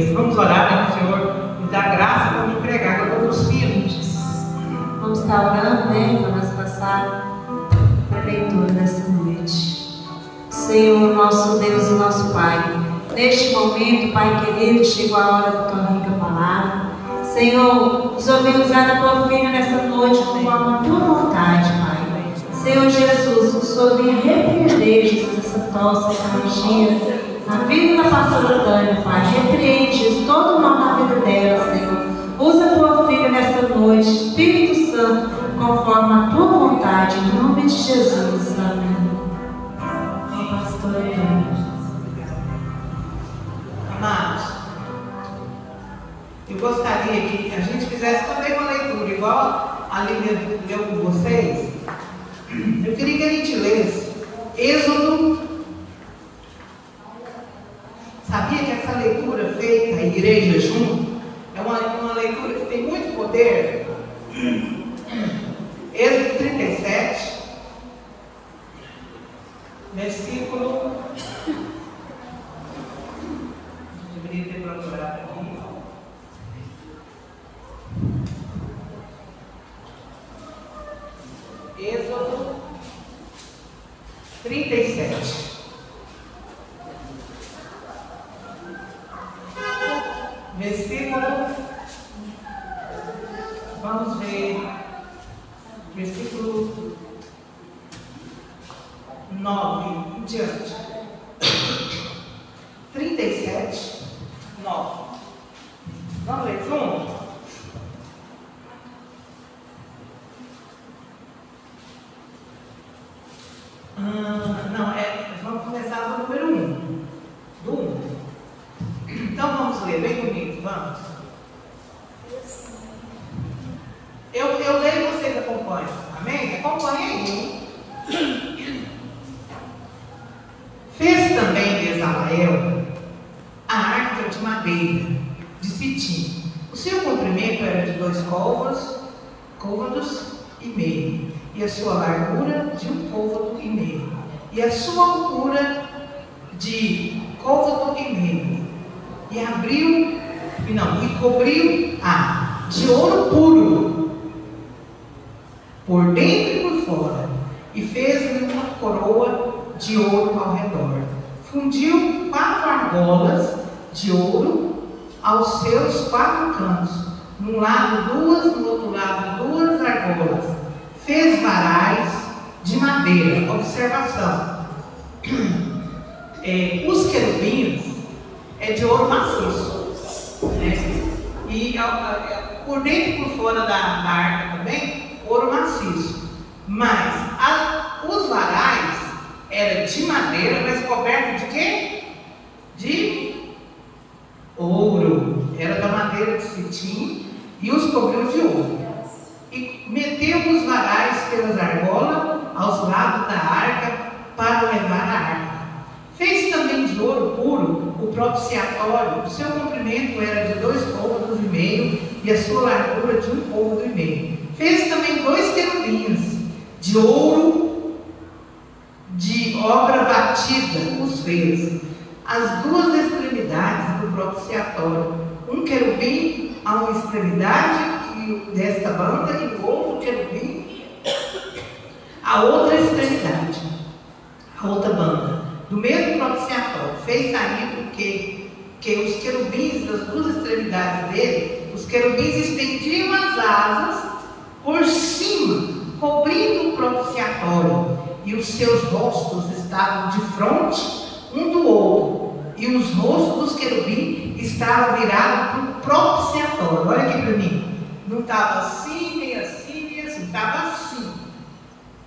Deus. Vamos orar para o Senhor nos dar graça para me pregar, que eu estou tossindo. Vamos estar orando, né? Para nós passar para a leitura dessa noite. Senhor, nosso Deus e nosso Pai, neste momento, Pai querido, chegou a hora da tua rica palavra. Senhor, nos organizar a tua filha nessa noite conforme a tua vontade, Pai. Senhor Jesus, que o Senhor venha repreender, Jesus, essa tosse, essa alergia, na vida da pastora Tânia, Pai. Repreende, Jesus, todo o mal na vida dela, Senhor. Usa a tua filha nesta noite, Espírito Santo, conforme a tua vontade, em nome de Jesus. Amém. Pastora Tânia. Amados, eu gostaria que a gente fizesse também uma leitura igual a Lívia leu com vocês. Eu queria que a gente lesse Êxodo. Sabia que essa leitura feita, a igreja junto, é uma leitura que tem muito poder? Êxodo 37, versículo. Deveria ter procurado aqui. Êxodo 37. Versículo. Vamos ver. Versículo 9 em diante. 37, 9. Vamos ler junto? Vamos começar do número 1. Do 1. Então vamos ler, vem comigo, vamos. Eu leio e vocês acompanham, amém? Acompanhem aí. Fez também Bezaleel a arca de madeira, de cetim. O seu comprimento era de 2 côvados e meio, e a sua largura de 1 côvado e meio, e a sua altura de côvado e meio, e cobriu de ouro puro, por dentro e por fora, e fez-lhe uma coroa de ouro ao redor. Fundiu 4 argolas de ouro aos seus 4 cantos, num lado 2, no outro lado 2 argolas. Fez varais de madeira. Observação: os querubins é de ouro maciço, né? E por dentro e por fora da arca também, ouro maciço. Mas os varais era de madeira, mas coberto de quê? De ouro. Era da madeira de cetim e os cobriu de ouro. E meteu os varais pelas argolas aos lados da arca para levar a arca. Fez também de ouro puro o propiciatório. O seu comprimento era de 2 côvados e meio e a sua largura de 1 côvado e meio. Fez também 2 querubins de ouro de obra batida, os fez. As 2 extremidades do propiciatório, um querubim a uma extremidade desta banda e o outro querubim a outra extremidade, a outra banda, do mesmo propiciatório. Fez sair que os querubins das 2 extremidades dele, os querubins estendiam as asas por cima, cobrindo o propiciatório, e os seus rostos estavam de frente um do outro, e os rostos dos querubins estavam virados para o propiciatório. Olha aqui para mim. Não estava assim, nem assim, nem assim. Estava assim.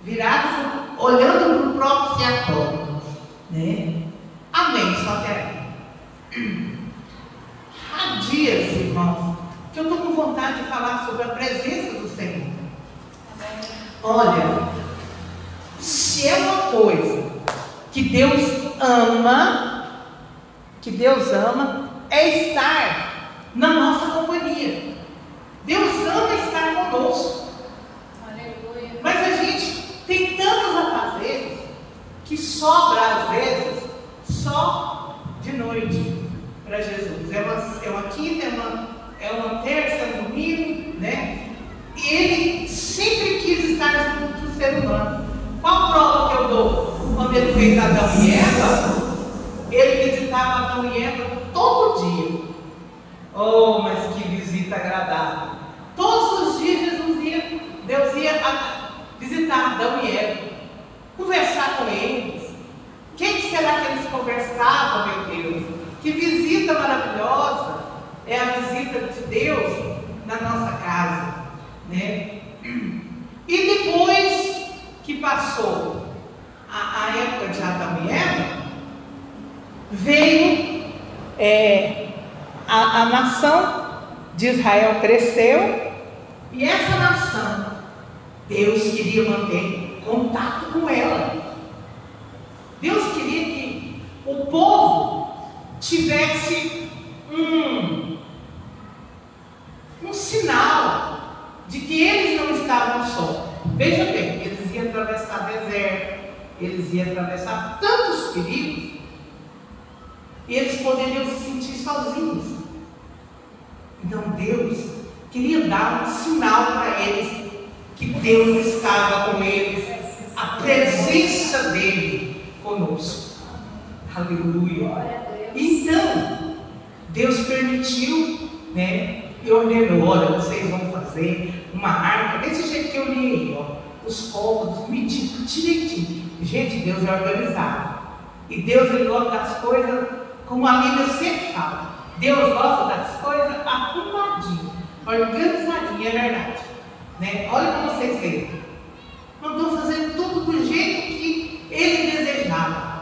Virados, olhando para o propiciatório. Né? Amém, só até aí. Há dias, irmãos, que eu estou com vontade de falar sobre a presença do Senhor. Olha, se é uma coisa que Deus ama, é estar na nossa companhia. Deus ama estar conosco. Aleluia. Mas a gente tem tantos afazeres que sobra às vezes só de noite para Jesus. É uma uma quinta, é uma terça, é um domingo, né? E ele sempre quis estar junto do ser humano. Qual prova que eu dou? Quando ele fez Adão e Eva, ele visitava Adão e Eva todo dia. Oh, mas que visita agradável! Todos os dias Deus ia visitar Adão e Eva, conversar com eles. O que será que eles conversavam, meu Deus? Que visita maravilhosa é a visita de Deus na nossa casa, né? E depois que passou a época de Adão e Eva, veio a nação de Israel cresceu, e essa nação, Deus queria manter contato com ela. Deus queria que o povo tivesse um sinal de que eles não estavam só. Veja bem, eles iam atravessar deserto, eles iam atravessar tantos perigos, e eles poderiam se sentir sozinhos. Então Deus queria dar um sinal para eles que Deus estava com eles, a presença dele conosco. Aleluia. Então Deus permitiu, né, e ordenou: olha, vocês vão fazer uma arca desse jeito que eu li aí, ó, os cômodos, medido direitinho. Gente, Deus é organizado, e Deus, ele gosta das coisas como a Bíblia sempre fala. Deus gosta das coisas arrumadinhas, organizadinhas, é verdade, né? Olha para vocês verem, mandou fazer tudo do jeito que ele desejava.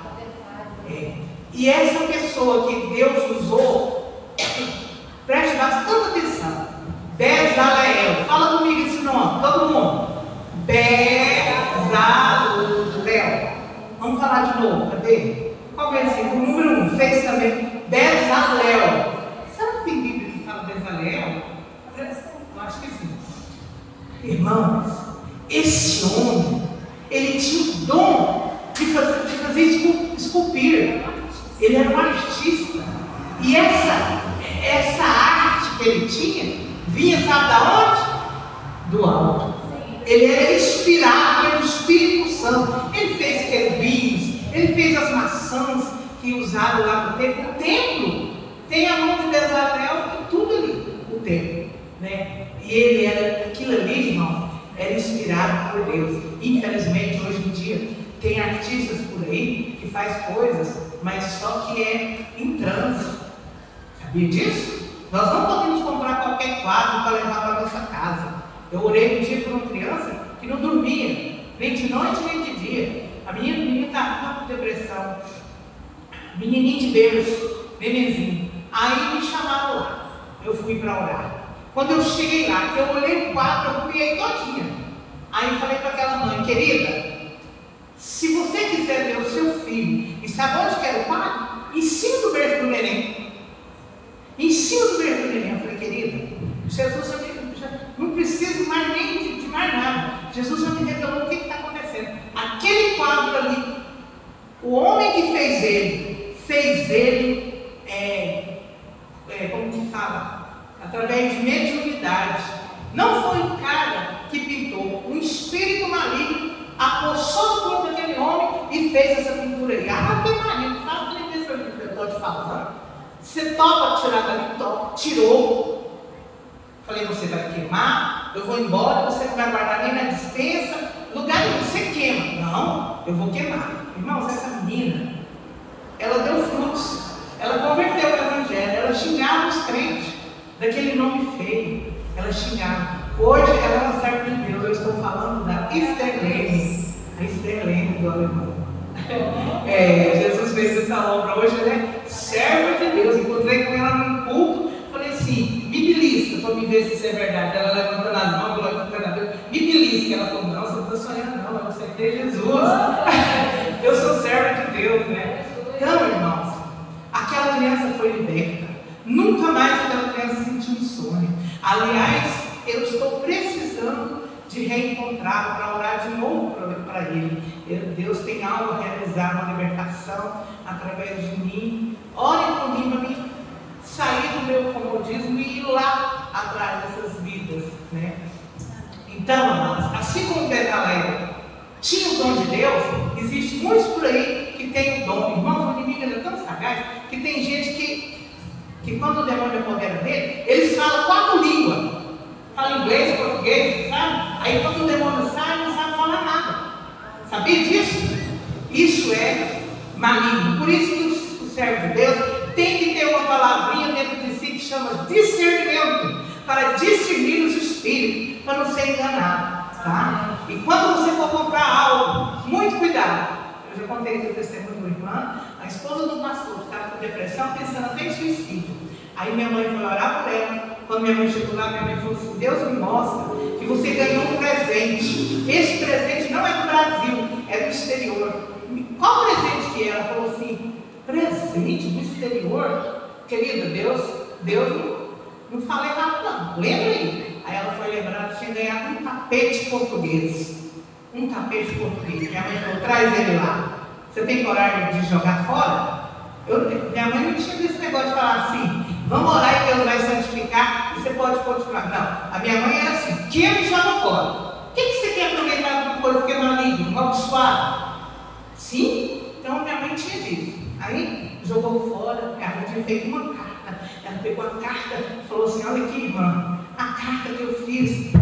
E essa pessoa que Deus usou, preste bastante atenção, Bezaleel. Fala comigo esse nome, todo mundo. Bezaleel. Vamos falar de novo, cadê? Qual versículo? O número 1, fez também. Bezaleel. Será que tem Bíblia que fala Bezaleel? Eu acho que sim. Irmãos, esse homem, ele tinha o dom de fazer esculpir. Ele era um artista. E essa arte que ele tinha vinha, sabe da onde? Do alto. Ele era inspirado pelo Espírito Santo. Ele fez querubins, ele fez as maçãs que usaram lá no templo. O templo tem a mão de Bezaleel e tudo ali, o templo, né? E ele era, aquilo ali, irmão, era inspirado por Deus. Infelizmente, hoje em dia, tem artistas por aí que faz coisas, mas só que é em trânsito. Sabia disso? Nós não podemos comprar qualquer quadro para levar para a nossa casa. Eu orei um dia por uma criança que não dormia, nem de noite nem de dia. A menina estava com depressão, menininho de berço, nenenzinho. Aí me chamaram lá, eu fui para orar. Quando eu cheguei lá, que eu olhei o quadro, eu copiei todinha. Aí eu falei para aquela mãe: querida, se você quiser ver o seu filho e sabe onde que era o quadro, em cima do berço do neném. Em cima do berço do neném. Eu falei: querida, Jesus já não preciso mais nem de mais nada. Jesus já me revelou o que está acontecendo. Aquele quadro ali, o homem que fez ele, como que fala? Através de mediunidade. Não foi o cara que pintou, um espírito maligno apossou o corpo daquele homem e fez essa pintura aí. Ah, que maligno, fala que nem pessoa que eu estou te falando. Você topa tirar dali? Topa. Tirou. Falei: você vai queimar, eu vou embora, você não vai guardar nem na dispensa, lugar nenhum, você queima. Não, eu vou queimar. Irmãos, essa menina, ela deu frutos, ela converteu o evangelho, ela xingava os crentes daquele nome feio, ela xingava. Hoje ela é uma serva de Deus. Eu estou falando da Esterlene, a Esterlene do alemão. Jesus fez essa obra. Hoje ela é serva de Deus. Encontrei com ela num culto, falei assim: me belisca para me ver se isso é verdade. Ela levantou as mãos, glorificando a Deus, me belisca. Ela falou: não, você não está sonhando, não, você é Jesus. Eu sou serva de Deus, né? Então, irmãos, aquela criança foi liberta. Nunca mais aquela criança sentiu insônia. Aliás, eu estou precisando de reencontrá-lo para orar de novo para ele. Deus tem algo a realizar, uma libertação através de mim. Ore por mim para mim sair do meu comodismo e ir lá atrás dessas vidas, né? Então, amados, assim como Bezalel tinha o dom de Deus, existe muitos por aí que tem o dom. Irmãos, o inimigo é tão sagaz que tem gente que quando o demônio apodera dele, eles falam 4 línguas. Fala inglês, português, sabe? Aí quando o demônio sai, não sabe falar nada. Sabia disso? Isso é maligno. Por isso que o servo de Deus tem que ter uma palavrinha dentro de si que chama discernimento, para discernir os espíritos, para não ser enganado, tá? E quando você for comprar algo, muito cuidado. Eu já contei esse testemunho do irmão, a esposa do pastor estava com depressão, pensando até em suicídio. Aí minha mãe foi orar por ela. Quando minha mãe chegou lá, minha mãe falou assim: Deus me mostra que você ganhou um presente. Esse presente não é do Brasil, é do exterior. Qual presente que é? Ela falou assim: presente do exterior? Querida, Deus não fala errado não, lembra aí? Aí ela foi lembrar que tinha ganhado um tapete português. Um tapete português. Minha mãe falou: traz ele lá. Você tem coragem de jogar fora? Minha mãe não tinha esse negócio de falar assim: vamos orar e Deus vai santificar e você pode continuar. Não, a minha mãe era assim: que ele joga fora. O que você quer aproveitar de uma coisa que é maligno, amaldiçoado? Sim? Então minha mãe tinha disso. Aí jogou fora, a mãe tinha feito uma carta. Ela pegou a carta e falou assim: olha aqui, irmã, a carta que eu fiz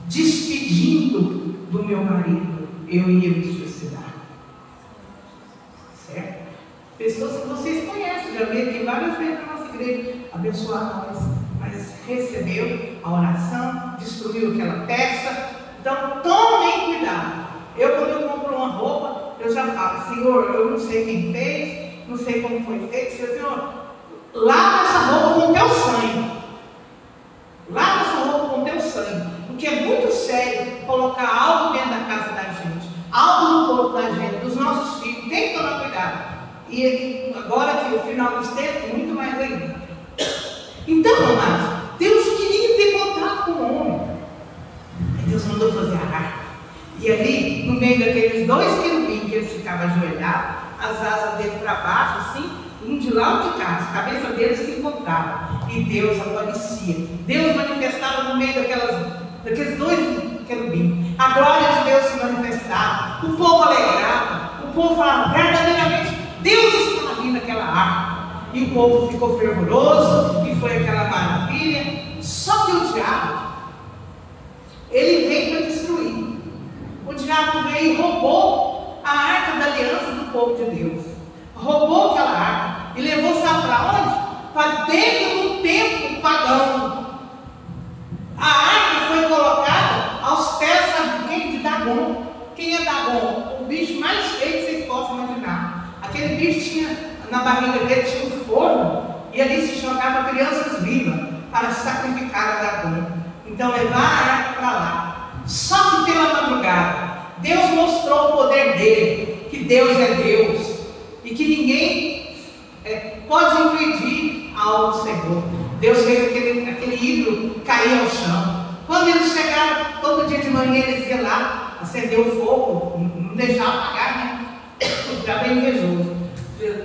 despedindo do meu marido, eu ia me suicidar. Certo? Pessoas que vocês conhecem, já veio aqui várias vezes na nossa igreja abençoar nós, mas recebeu a oração, destruiu aquela peça. Então tomem cuidado. Quando eu compro uma roupa, eu já falo: Senhor, eu não sei quem fez, não sei como foi feito. Senhor, lava essa roupa com o teu sangue. Lava essa roupa com o teu sangue. Porque é muito sério colocar algo dentro da casa da gente, algo no corpo da gente, dos nossos filhos. Tem que tomar cuidado. E agora que o final dos tempos, muito mais ainda. Então, amados, Deus queria ter contato com o homem. E Deus mandou fazer a arca. E ali, no meio daqueles 2 querubins que eles ficavam ajoelhados, as asas dele para baixo, assim, um de lá e de cá, a cabeça deles se encontrava. E Deus aparecia. Deus manifestava no meio daqueles 2 querubins. A glória de Deus se manifestava. O povo alegrava. O povo falava: verdadeiramente Deus está ali naquela arca. E o povo ficou fervoroso, e foi aquela maravilha. Só que o diabo, ele veio para destruir. O diabo veio e roubou a arca da aliança do povo de Deus. Roubou aquela arca e levou, sabe para onde? Para dentro do templo pagão. A arca foi colocada aos pés, sabe de quem? De Dagon. Quem é Dagon? O bicho mais feio que vocês possam imaginar. Aquele bicho tinha, na barriga dele tinha um forno, e ali se jogava crianças vivas para sacrificar a Dagon. Então levaram a arca para lá. Só que pela madrugada, Deus mostrou o poder dele, que Deus é Deus, e que ninguém pode impedir a obra do Senhor. Deus fez aquele ídolo cair ao chão. Quando eles chegaram, todo dia de manhã eles iam lá, acender o fogo, não deixar apagar, né? Já bem invejoso.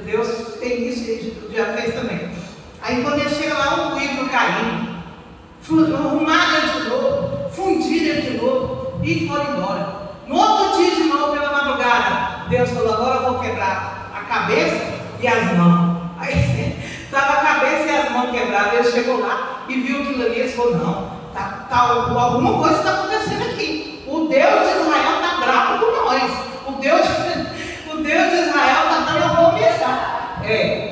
Deus tem isso e já fez também. Aí quando eles chegam lá, o ídolo caindo, arrumaram de novo, fundiram de novo e foram embora. No outro dia de novo, pela madrugada, Deus falou: agora eu vou quebrar a cabeça e as mãos. Aí estava a cabeça e as mãos quebradas. Ele chegou lá e viu aquilo ali. Ele falou: não, alguma coisa está acontecendo aqui. O Deus de Israel está bravo com nós. O Deus de Israel está dando a começar.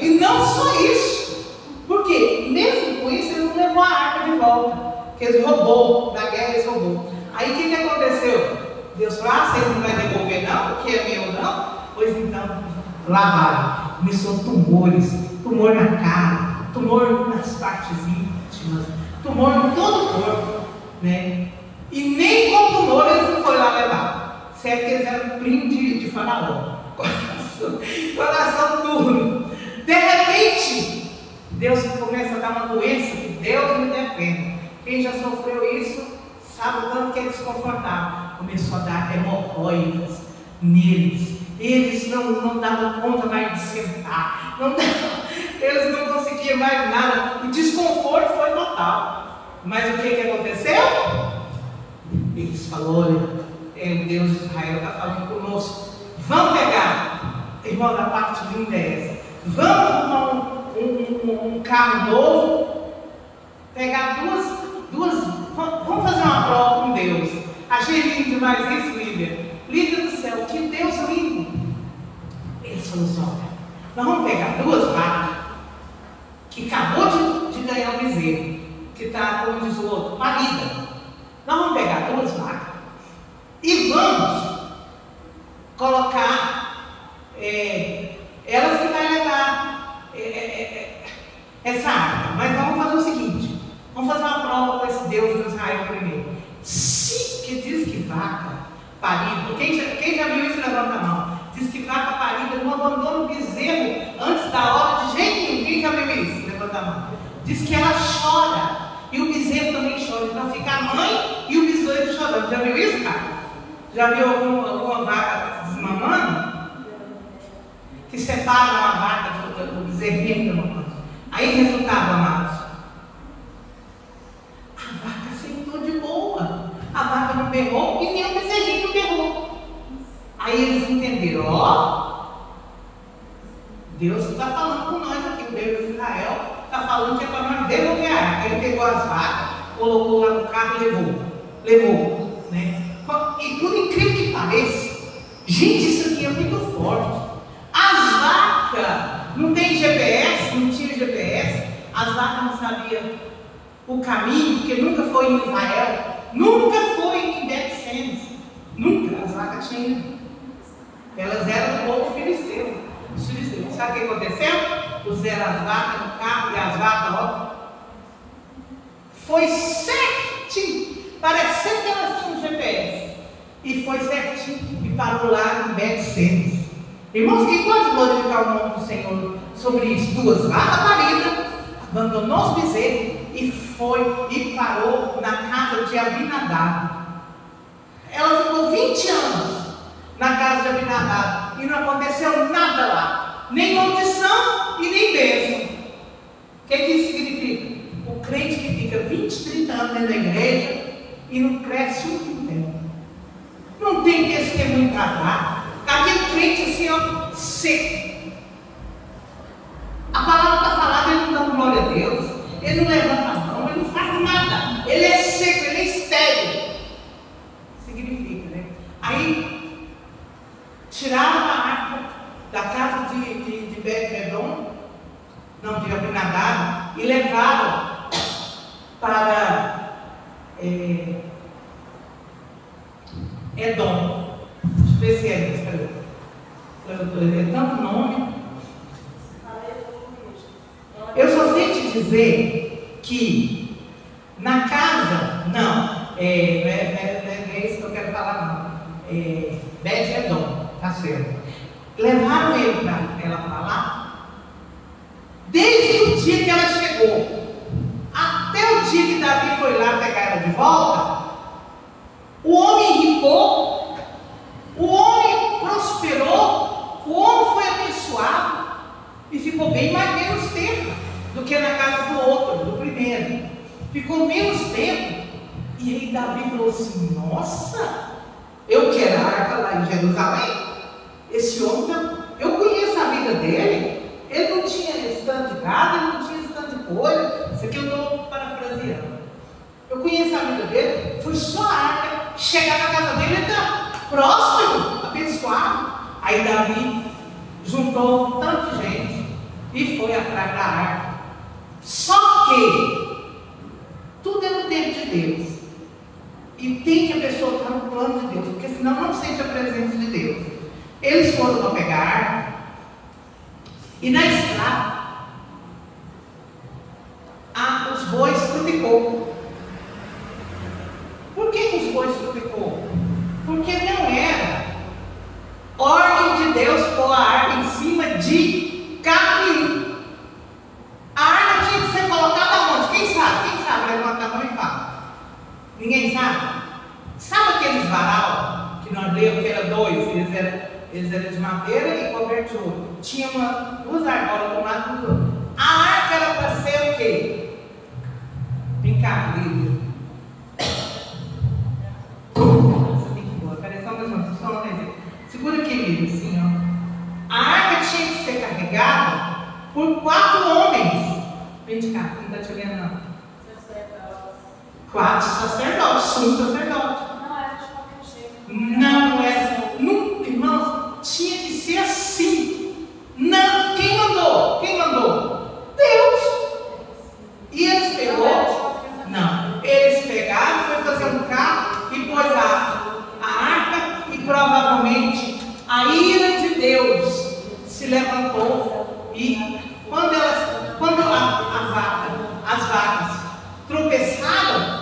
E não só isso, porque mesmo com isso ele não levou a arca de volta, que eles roubou, da guerra eles roubou. Aí o que aconteceu? Deus falou: vocês não vão devolver não, porque é meu não? Pois então, lavaram. Começou tumores, tumor na cara, tumor nas partes íntimas, tumor em todo o corpo, né? E nem com tumor eles não foram lá levar. Certo que eles eram primo de Faraó. Coração duro. De repente, Deus começa a dar uma doença que Deus me defenda. Quem já sofreu isso sabe o tanto que é desconfortável. Começou a dar hemorroidas neles. Eles não davam conta mais de sentar. Eles não conseguiam mais nada. O desconforto foi total. Mas o que aconteceu? Eles falaram: olha, o Deus de Israel está falando conosco. Vamos pegar, irmão, da parte linda é essa. Vamos arrumar um carro novo, pegar duas, vamos fazer uma prova com Deus. Achei lindo demais isso, Lívia. Lívia do céu, que Deus lindo. Eles falaram assim: olha, nós vamos pegar duas vacas que acabou de ganhar o bezerro, que está, como diz o outro, parida. Nós vamos pegar duas vacas e vamos colocar, elas que vai levar essa água. Mas vamos fazer o seguinte: vamos fazer uma prova com esse Deus de Israel primeiro. Se que diz que vaca parida, quem já viu isso, levanta a mão. Diz que vaca parida não abandona o bezerro antes da hora de jeito nenhum. Quem já viu isso? Levanta a mão. Diz que ela chora e o bezerro também chora. Então fica a mãe e o bezerro chorando. Já viu isso, cara? Já viu alguma vaca desmamando? Que separa uma vaca do bezerrinho da mamãe. Aí resultado, amados, a vaca sentou de boa. A vaca não berrou e nem o bezerrinho não berrou. Aí eles entenderam: ó, Deus está falando com nós aqui, o Deus de Israel está falando que é para nós devolver a arca. Ele pegou as vacas, colocou lá no carro e levou, né? E por incrível que pareça, gente, isso aqui é muito forte. As vacas não tem GPS, não tinha GPS, as vacas não sabiam o caminho, porque nunca foi em Israel, nunca foi em Bet-Semes, nunca as vacas tinham. Elas eram do povo filisteu. Sabe o que aconteceu? Puseram as vacas no carro e as vacas, ó, foi certinho, parecendo que elas tinham GPS, e foi certinho e parou lá em Bet-Semes. Irmãos, quem pode glorificar o nome do Senhor sobre isso? Duas vacas paridas, abandonou os bezerros e foi e parou na casa de Abinadab. Ela ficou 20 anos na casa de Abinadab e não aconteceu nada lá, nem maldição e nem bênção. O que isso significa? O crente que fica 20, 30 anos dentro da igreja e não cresce um quintal, não tem testemunho para dar. Aquele crente assim, ó, seco. A palavra está falada, ele não dá glória a Deus, ele não levanta a mão, ele não faz nada, ele é seco, ele é estéril. Significa, né? Aí tiraram a arca da casa de Bet-Edom, não, de Abinadab, e levaram para Edom. Especialista, é tanto nome. Eu só sei te dizer que na casa, não é isso que eu quero falar, não. Bet-Edom, tá certo. Levaram ela para lá, desde o dia que ela chegou, até o dia que Davi foi lá pegar ela de volta, o homem ricou. O homem prosperou, o homem foi abençoado e ficou bem menos tempo do que na casa do outro, do primeiro. Ficou menos tempo. E aí Davi falou assim: nossa, eu quero a arca lá em Jerusalém. Esse homem, eu conheço a vida dele. Ele não tinha estande de gado, ele não tinha estande de coisa. Isso aqui eu estou parafraseando. Eu conheço a vida dele. Foi só a arca chegar na casa dele, ele está próspero, abençoado. Aí Davi juntou tanta gente e foi atrás da arca. Só que tudo é no tempo de Deus. E tem que a pessoa estar no plano de Deus, porque senão não sente a presença de Deus. Eles foram para pegar a arca e na estrada os bois trupicou. Por que os bois trupicou? Porque não era ordem de Deus pôr a arca em cima de carro nenhum. A arca tinha que ser colocada onde? Quem sabe? Quem sabe? Levanta a mão e fala. Ninguém sabe? Sabe aqueles varal que nós lemos que eram dois? Eles eram de madeira e coberto de ouro. Tinha duas argolas de um lado e do outro. para ser o quê? Vem cá, Lídia. Você tem que ir embora. Peraí, só mais uma vez. Segura aqui, Lídia, assim, ó. A arca tinha que ser carregada por 4 homens. Vem de cá, não está te olhando, não. 4 sacerdotes, sumos sacerdotes. Não era de qualquer jeito. Não é. Irmãos, tinha que ser assim. Não, quem mandou? Quem mandou? Deus. E eles pegou? Não. Eles pegaram, foi fazer um carro e pôs a arca e provavelmente a ira de Deus se levantou e quando as vacas tropeçaram,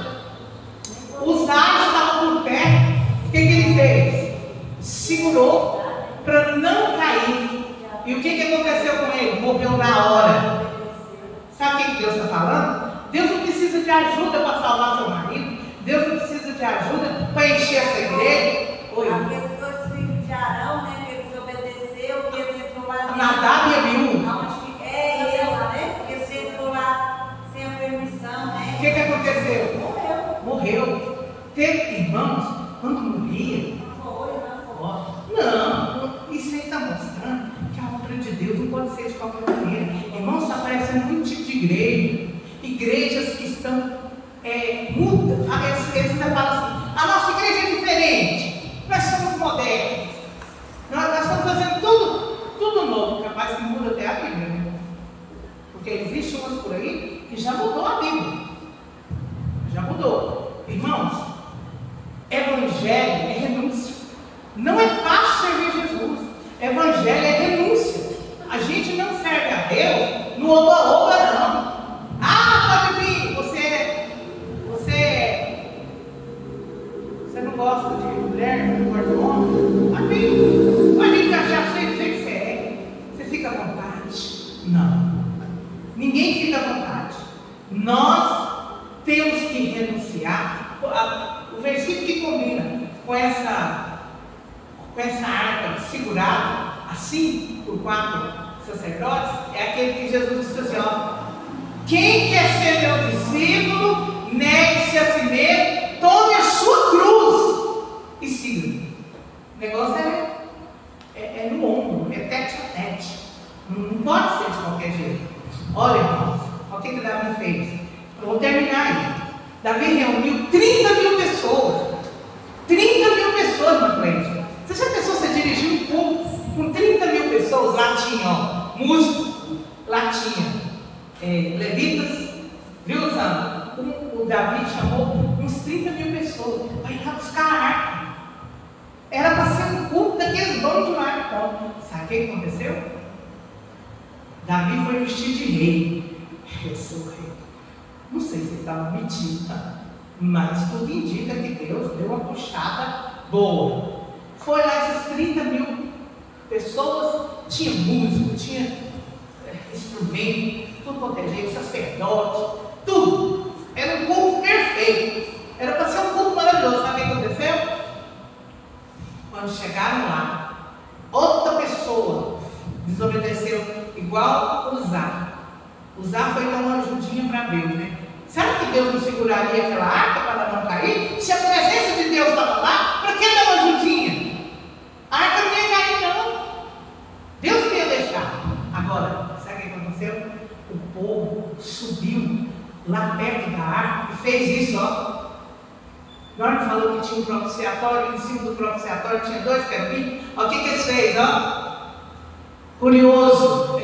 os aros estavam por pé. O que ele fez? Segurou para não cair. E o que aconteceu com ele? Morreu na hora. Sabe o que Deus está falando? Deus não precisa de ajuda para salvar seu marido. Deus não precisa de ajuda para encher essa igreja. Aqueles 2 filhos de Arão, né? Que eles obedeceram, que eles entrou lá. Nadab e Abiú. Ela, né? Porque eles entrou lá sem a permissão, né? O que aconteceu? Morreu. Teve irmãos, quando morria. Não, isso aí está mostrando que a obra de Deus não pode ser de qualquer maneira. Irmãos, está aparecendo muito tipo de igreja. Igrejas que estão mudas. Eles ainda falam assim: a nossa igreja é diferente. Nós somos modernos. Nós estamos fazendo tudo novo. Capaz que muda até a Bíblia, né? Porque existem umas por aí que já mudou a Bíblia. Já mudou. Irmãos, evangelho é renúncia. Não é fácil servir Jesus. Evangelho é renúncia. A gente não serve a Deus no oba-oba, não. Ah, pode vir. Você não gosta de mulher, não gosta de homem? Pode vir achar do jeito que você é. Você fica à vontade. Não. Ninguém fica à vontade. Nós temos que renunciar. O versículo que combina com essa arca segurada assim por 4 sacerdotes é aquele que Jesus disse assim: ó, quem quer ser meu discípulo, negue-se a si mesmo, tome a sua cruz e siga. O negócio é no ombro, é tete a tete. Não pode ser de qualquer jeito. Olha, irmãos, olha o que Davi fez. Eu vou terminar aí. Davi reuniu 30 mil pessoas. 30 mil pessoas na igreja. Você já pensou você dirigir um culto com 30 mil pessoas? Lá tinha, ó, músicos, lá tinha levitas, viu, Sandra? O Davi chamou uns 30 mil pessoas para ir lá buscar a arca. Era para ser um culto daqueles donos de arca. Sabe o que aconteceu? Davi foi vestido de rei. Eu sou rei. Não sei se ele estava mentindo, mas tudo indica que Deus deu uma puxada boa. Foi lá essas 30 mil pessoas, tinha músico, tinha instrumento, tudo quanto é jeito, sacerdote, tudo. Era um culto perfeito. Era para ser um culto maravilhoso. Sabe o que aconteceu? Quando chegaram lá, outra pessoa desobedeceu, igual Uzá. Uzá foi dar uma ajudinha para Deus, né? Sabe que Deus não seguraria aquela arca para ela não cair? Se a presença de Deus estava lá, para que dar uma ajudinha? A arca não ia cair, não. Deus não ia deixar. Agora, sabe o que aconteceu? O povo subiu lá perto da arca e fez isso, ó. Agora falou que tinha um propiciatório, em cima do propiciatório tinha 2 querubins. Olha o que eles fez, ó. Curioso,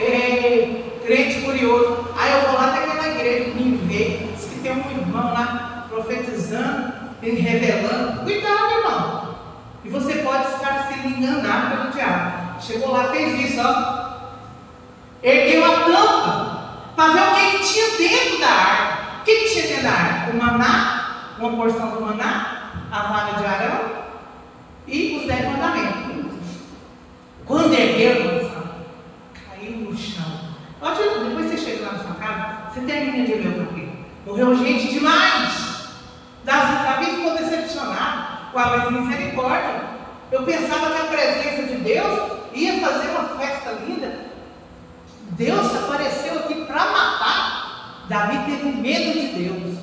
crente curioso. Aí eu vou lá naquela igreja, me ver. Diz que tem um irmão lá profetizando, revelando. Cuidado, irmão. E você pode estar sendo enganado pelo diabo. Chegou lá, fez isso, ó. Ergueu a tampa para ver o que tinha dentro da arca. O que tinha dentro da arca? O maná. Uma porção do maná, a vara de Arão e os 10 mandamentos. Quando ergueu, caiu no chão. Pode ir, depois você chega lá na sua casa, você termina de ler o capítulo. Morreu gente demais. Davi ficou decepcionado com a obra de misericórdia. Eu pensava que a presença de Deus ia fazer uma festa linda. Deus apareceu aqui para matar. Davi teve medo de Deus.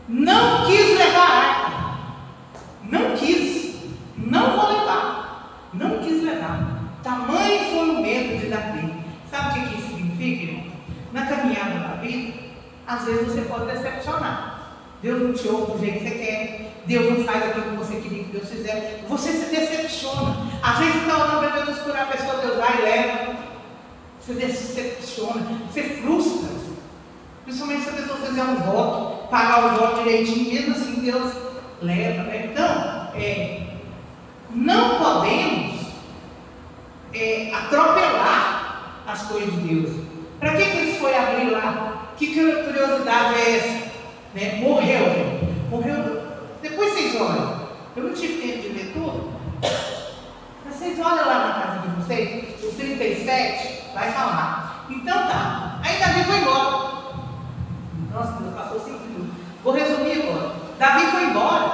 Não quis levar a arca. Não quis. Não vou levar. Não quis levar. Tamanho foi o medo de Davi. Sabe o que isso significa, irmão? Na caminhada da vida, às vezes você pode decepcionar. Deus não te ouve do jeito que você quer. Deus não faz aquilo que você queria que Deus fizesse. Você se decepciona. Às vezes você está orando para Deus curar a pessoa, Deus vai e leva. Você decepciona. Você frustra. Principalmente se a pessoa fizer um voto, pagar o voto direitinho, mesmo assim Deus leva. Né? Então, não podemos atropelar as coisas de Deus. Para que eles foram abrir lá? Que curiosidade é essa? Né? Morreu. Depois vocês olham. Eu não tive tempo de ler tudo. Mas vocês olham lá na casa de vocês, o 37 vai falar. Então tá. Aí Davi foi embora. Nossa, Deus passou 5 minutos. Vou resumir agora. Davi foi embora.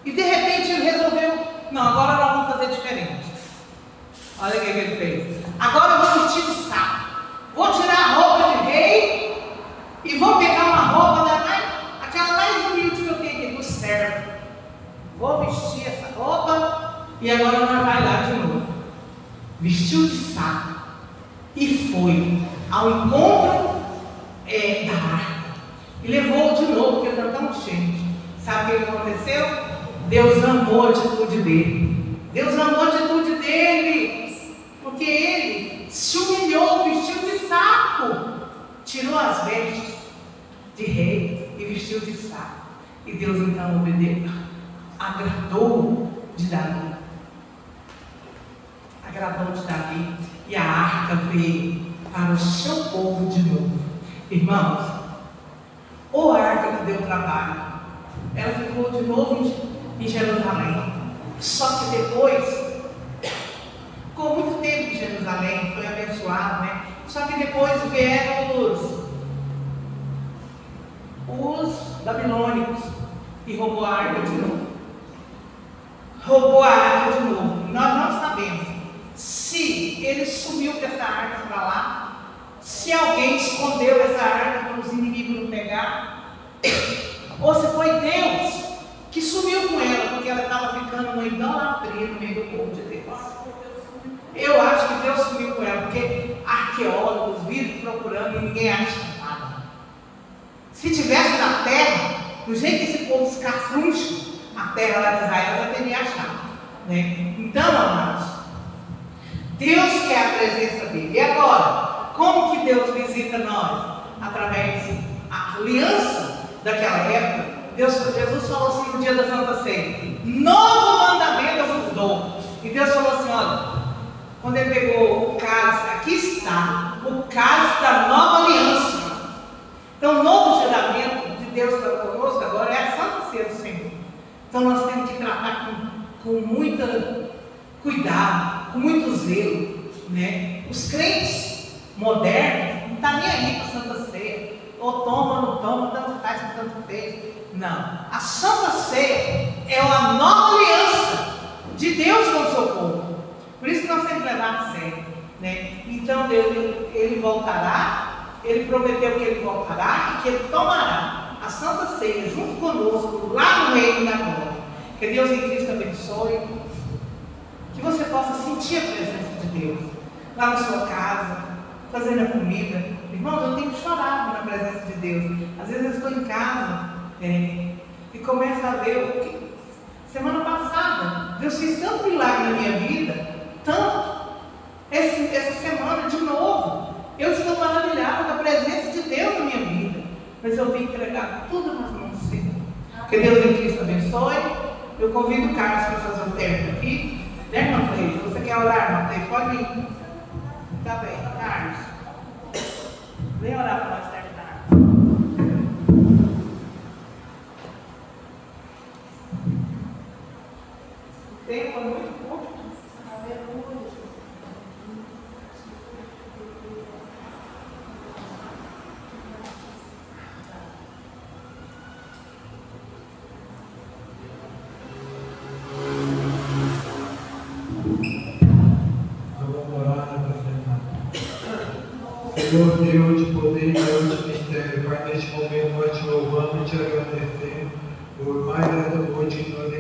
E de repente ele resolveu: não, agora nós vamos fazer diferente. Olha o que ele fez. Agora eu vou vestir de saco. Vou tirar a roupa de rei e vou pegar uma roupa aquela mais humilde que eu tenho aqui, do servo. Vou vestir essa roupa e agora nós vamos lá de novo. Vestiu de saco e foi ao encontro da arca. E levou de novo, porque era tão gente. Sabe o que aconteceu? Deus amou a atitude dele. Deus amou a atitude dele. Porque ele se humilhou, vestiu de saco, tirou as vestes de rei e vestiu de saco. E Deus então obedeceu, agradou de Davi. Agradou de Davi. E a arca veio para o seu povo de novo. Irmãos, a arca que deu trabalho, ela ficou de novo em Jerusalém. Só que depois, ficou muito tempo em Jerusalém, foi abençoado, né? Só que depois vieram os babilônicos e roubou a arca de novo. Nós não sabemos se ele sumiu com essa arca para lá, se alguém escondeu essa arca para os inimigos não pegar, ou se foi Deus que sumiu com ela, porque ela estava ficando uma idolatria no meio do povo de Deus. Eu acho que Deus sumiu com ela, porque arqueólogos vivem procurando e ninguém acha nada. Se tivesse na terra, do jeito que esse povo escafruncha, a terra lá de Israel já teria achado. Né? Então, amados, Deus quer a presença dele. E agora, como que Deus visita nós? Através da aliança daquela época. Jesus falou assim no dia da Santa Ceia: novo mandamento eu vos dou. E Deus falou assim: olha, quando ele pegou o cálice, aqui está o cálice da nova aliança. Então o novo juramento de Deus para conosco agora é a Santa Ceia do Senhor. Então nós temos que tratar com muito cuidado, com muito zelo, né? Os crentes modernos não estão nem aí para a Santa Ceia. Ou toma, não toma, tanto faz, tanto fez. Não. A Santa Ceia é a nova aliança de Deus com o seu povo. Por isso que nós temos que levar a sério, né? Então Deus, ele voltará, ele prometeu que ele voltará e que ele tomará a Santa Ceia junto conosco lá no reino da glória. Que Deus em Cristo abençoe, que você possa sentir a presença de Deus lá na sua casa, fazendo a comida. Irmãos, eu tenho chorado na presença de Deus. Às vezes eu estou em casa e começo a ver o que semana passada Deus fez tanto milagre na minha vida, tanto. Essa semana de novo eu estou maravilhada da presença de Deus na minha vida. Mas eu vim entregar tudo nas mãos do Senhor. Que Deus em Cristo abençoe. Eu convido o Carlos para fazer o tempo aqui. Né, irmão Cleide? Você quer orar, irmão Cleide? Pode vir. Tá bem, Carlos. Vem orar para nós terminar. O tempo é muito pouco. Aleluia. Senhor Deus de poder nós te louvamos e te agradecemos por mais essa noite que nós